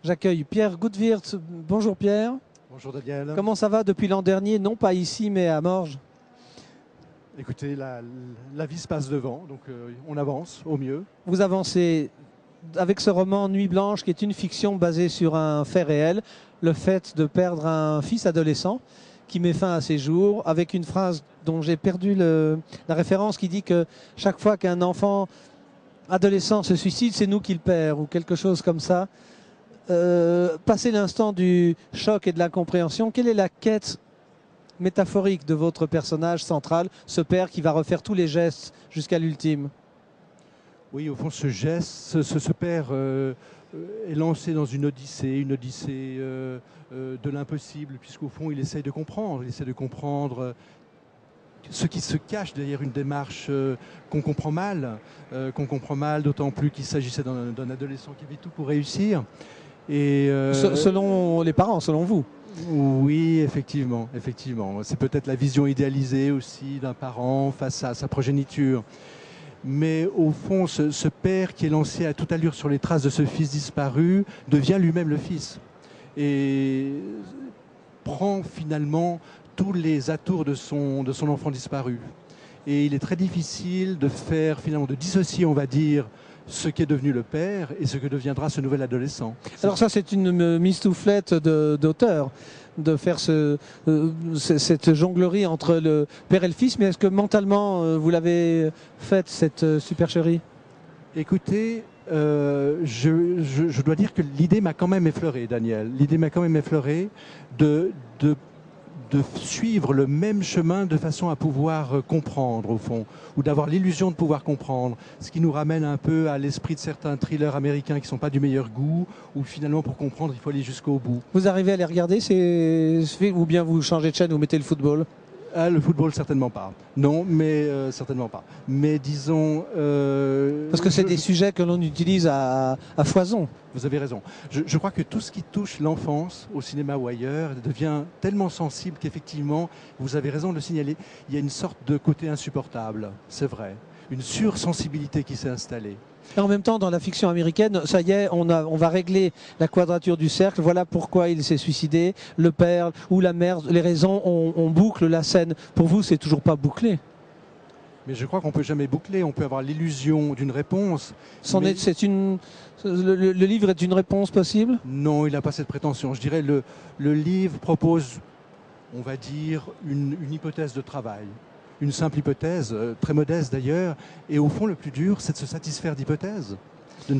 J'accueille Pierre Goudwirth. Bonjour Pierre. Bonjour Daniel. Comment ça va depuis l'an dernier, non pas ici mais à Morges? Écoutez, la vie se passe devant, donc on avance au mieux. Vous avancez avec ce roman Nuit Blanche qui est une fiction basée sur un fait réel, le fait de perdre un fils adolescent qui met fin à ses jours, avec une phrase dont j'ai perdu la référence qui dit que chaque fois qu'un enfant adolescent se suicide, c'est nous qui le perd, ou quelque chose comme ça. Passé l'instant du choc et de l'incompréhension, quelle est la quête métaphorique de votre personnage central, ce père qui va refaire tous les gestes jusqu'à l'ultime? Oui, au fond, ce geste, ce père est lancé dans une odyssée de l'impossible, puisqu'au fond, il essaie de comprendre, ce qui se cache derrière une démarche qu'on comprend mal, d'autant plus qu'il s'agissait d'un adolescent qui avait tout pour réussir. Et selon les parents, selon vous? Oui, effectivement. C'est peut-être la vision idéalisée aussi d'un parent face à sa progéniture. Mais au fond, ce père qui est lancé à toute allure sur les traces de ce fils disparu devient lui-même le fils. Et prend finalement tous les atours de son enfant disparu. Et il est très difficile de faire, finalement, de dissocier, on va dire, ce qu'est devenu le père et ce que deviendra ce nouvel adolescent. Alors ça, c'est une mistouflette d'auteur, de faire cette jonglerie entre le père et le fils. Mais est-ce que mentalement, vous l'avez faite, cette supercherie? Écoutez, je dois dire que l'idée m'a quand même effleuré, Daniel. L'idée m'a quand même effleuré de suivre le même chemin de façon à pouvoir comprendre, au fond, ou d'avoir l'illusion de pouvoir comprendre. Ce qui nous ramène un peu à l'esprit de certains thrillers américains qui ne sont pas du meilleur goût, où finalement, pour comprendre, il faut aller jusqu'au bout. Vous arrivez à les regarder, ou bien vous changez de chaîne, vous mettez le football? Ah, le football, certainement pas. Non, mais certainement pas. Mais disons... Parce que c'est des sujets que l'on utilise à foison. Vous avez raison. Je crois que tout ce qui touche l'enfance, au cinéma ou ailleurs, devient tellement sensible qu'effectivement, vous avez raison de le signaler, il y a une sorte de côté insupportable, c'est vrai. Une sursensibilité qui s'est installée. Et en même temps, dans la fiction américaine, ça y est, on va régler la quadrature du cercle. Voilà pourquoi il s'est suicidé, le père ou la mère, les raisons, on boucle la scène. Pour vous, c'est toujours pas bouclé. Mais je crois qu'on ne peut jamais boucler, on peut avoir l'illusion d'une réponse. Le livre est une réponse possible? Non, il n'a pas cette prétention. Je dirais le livre propose, on va dire, une hypothèse de travail. Une simple hypothèse, très modeste d'ailleurs, et au fond le plus dur c'est de se satisfaire d'hypothèses, de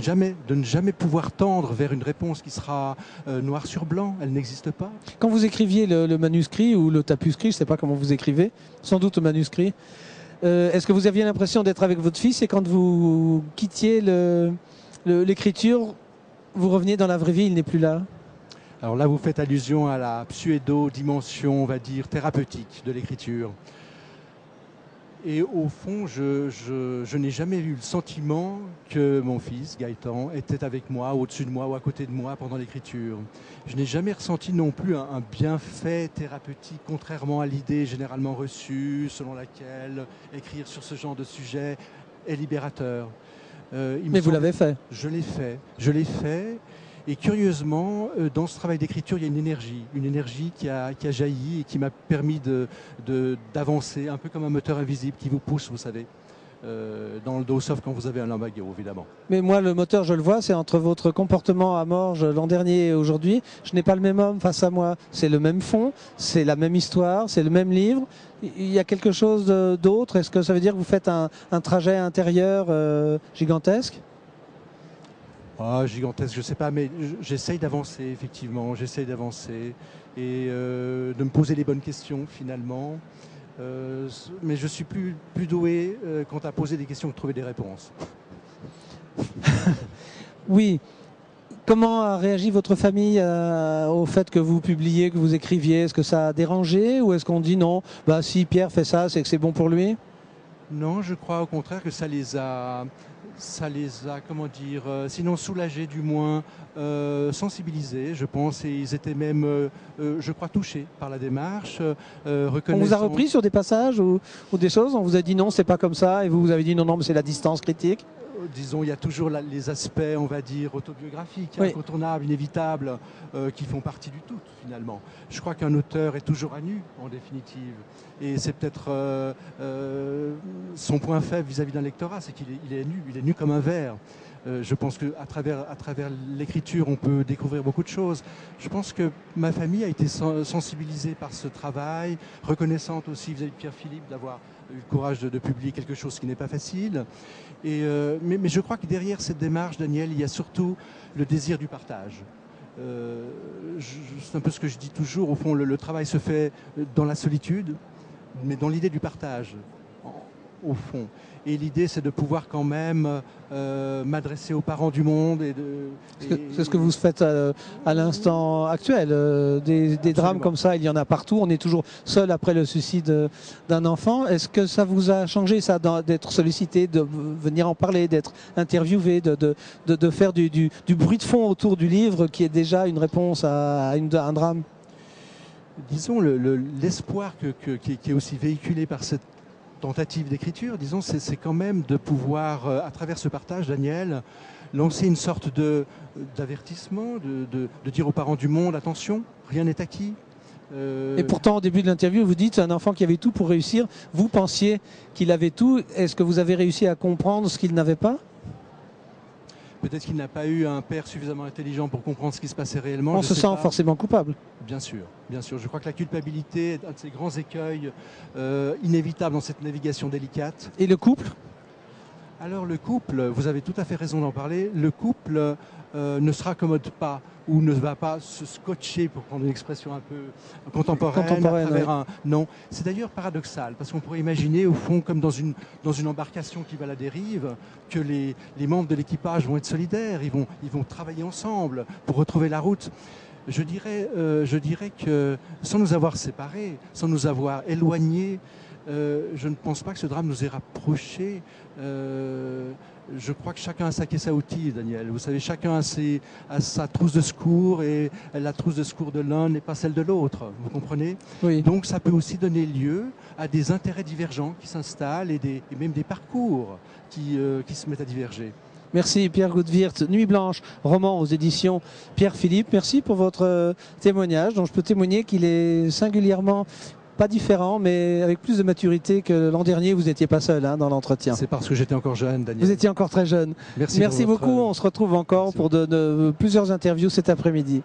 ne jamais pouvoir tendre vers une réponse qui sera noir sur blanc, elle n'existe pas. Quand vous écriviez le manuscrit ou le tapuscrit, je ne sais pas comment vous écrivez, sans doute le manuscrit, est-ce que vous aviez l'impression d'être avec votre fils et quand vous quittiez l'écriture, vous reveniez dans la vraie vie, il n'est plus là? Alors là vous faites allusion à la pseudo-dimension, on va dire, thérapeutique de l'écriture. Et au fond, je n'ai jamais eu le sentiment que mon fils, Gaëtan, était avec moi, au-dessus de moi ou à côté de moi pendant l'écriture. Je n'ai jamais ressenti non plus un bienfait thérapeutique, contrairement à l'idée généralement reçue, selon laquelle écrire sur ce genre de sujet est libérateur. Mais vous l'avez fait? Je l'ai fait. Et curieusement, dans ce travail d'écriture, il y a une énergie qui a jailli et qui m'a permis d'avancer, un peu comme un moteur invisible qui vous pousse, vous savez, dans le dos, sauf quand vous avez un lumbago, évidemment. Mais moi, le moteur, je le vois, c'est entre votre comportement à Morges l'an dernier et aujourd'hui. Je n'ai pas le même homme face à moi. C'est le même fond, c'est la même histoire, c'est le même livre. Il y a quelque chose d'autre? Est-ce que ça veut dire que vous faites un trajet intérieur gigantesque? Ah, gigantesque, je ne sais pas, mais j'essaye d'avancer, effectivement, j'essaye d'avancer et de me poser les bonnes questions, finalement. Mais je suis plus doué quant à poser des questions que trouver des réponses. Oui. Comment a réagi votre famille au fait que vous publiez, que vous écriviez? Est-ce que ça a dérangé ou est-ce qu'on dit non, bah si Pierre fait ça, c'est que c'est bon pour lui? Non, je crois au contraire que ça les a, comment dire, sinon soulagés du moins, sensibilisés, je pense, et ils étaient même, je crois, touchés par la démarche. On vous a repris sur des passages ou des choses? On vous a dit non, c'est pas comme ça, et vous avez dit non, non, mais c'est la distance critique? disons, il y a toujours les aspects, on va dire, autobiographiques, Oui. incontournables, inévitables, qui font partie du tout, finalement. Je crois qu'un auteur est toujours à nu, en définitive. Et c'est peut-être son point faible vis-à-vis d'un lectorat, c'est qu'il est nu comme un verre. Je pense qu'à travers l'écriture, on peut découvrir beaucoup de choses. Je pense que ma famille a été sensibilisée par ce travail, reconnaissante aussi vis-à-vis de Pierre-Philippe d'avoir eu le courage de publier quelque chose qui n'est pas facile. Mais je crois que derrière cette démarche, Daniel, il y a surtout le désir du partage. C'est un peu ce que je dis toujours. Au fond, le travail se fait dans la solitude, mais dans l'idée du partage, au fond. Et l'idée, c'est de pouvoir quand même m'adresser aux parents du monde. C'est ce que vous faites à l'instant actuel. Des drames comme ça, il y en a partout. On est toujours seul après le suicide d'un enfant. Est-ce que ça vous a changé, ça, d'être sollicité, de venir en parler, d'être interviewé, de faire du bruit de fond autour du livre qui est déjà une réponse à un drame? Disons, l'espoir qui est aussi véhiculé par cette tentative d'écriture, disons, c'est quand même de pouvoir, à travers ce partage, Daniel, lancer une sorte d'avertissement, de dire aux parents du monde, attention, rien n'est acquis. Et pourtant, au début de l'interview, vous dites un enfant qui avait tout pour réussir. Vous pensiez qu'il avait tout. Est-ce que vous avez réussi à comprendre ce qu'il n'avait pas? Peut-être qu'il n'a pas eu un père suffisamment intelligent pour comprendre ce qui se passait réellement. On se sent forcément coupable. Bien sûr, bien sûr. Je crois que la culpabilité est un de ces grands écueils inévitables dans cette navigation délicate. Et le couple? Alors le couple, vous avez tout à fait raison d'en parler, le couple ne se raccommode pas ou ne va pas se scotcher, pour prendre une expression un peu contemporaine à travers un... Non, c'est d'ailleurs paradoxal, parce qu'on pourrait imaginer, au fond, comme dans une embarcation qui va à la dérive, que les membres de l'équipage vont être solidaires, ils vont travailler ensemble pour retrouver la route. Je dirais que sans nous avoir séparés, sans nous avoir éloignés, je ne pense pas que ce drame nous ait rapprochés. Je crois que chacun a sa caisse à outils, Daniel. Vous savez, chacun a sa trousse de secours et la trousse de secours de l'un n'est pas celle de l'autre. Vous comprenez? Oui. Donc ça peut aussi donner lieu à des intérêts divergents qui s'installent et même des parcours qui se mettent à diverger. Merci Pierre Goudwirth, Nuit Blanche, roman aux éditions Pierre-Philippe. Merci pour votre témoignage, dont je peux témoigner qu'il est singulièrement pas différent, mais avec plus de maturité que l'an dernier. Vous n'étiez pas seul dans l'entretien. C'est parce que j'étais encore jeune, Daniel. Vous étiez encore très jeune. Merci beaucoup. On se retrouve encore pour plusieurs interviews cet après-midi.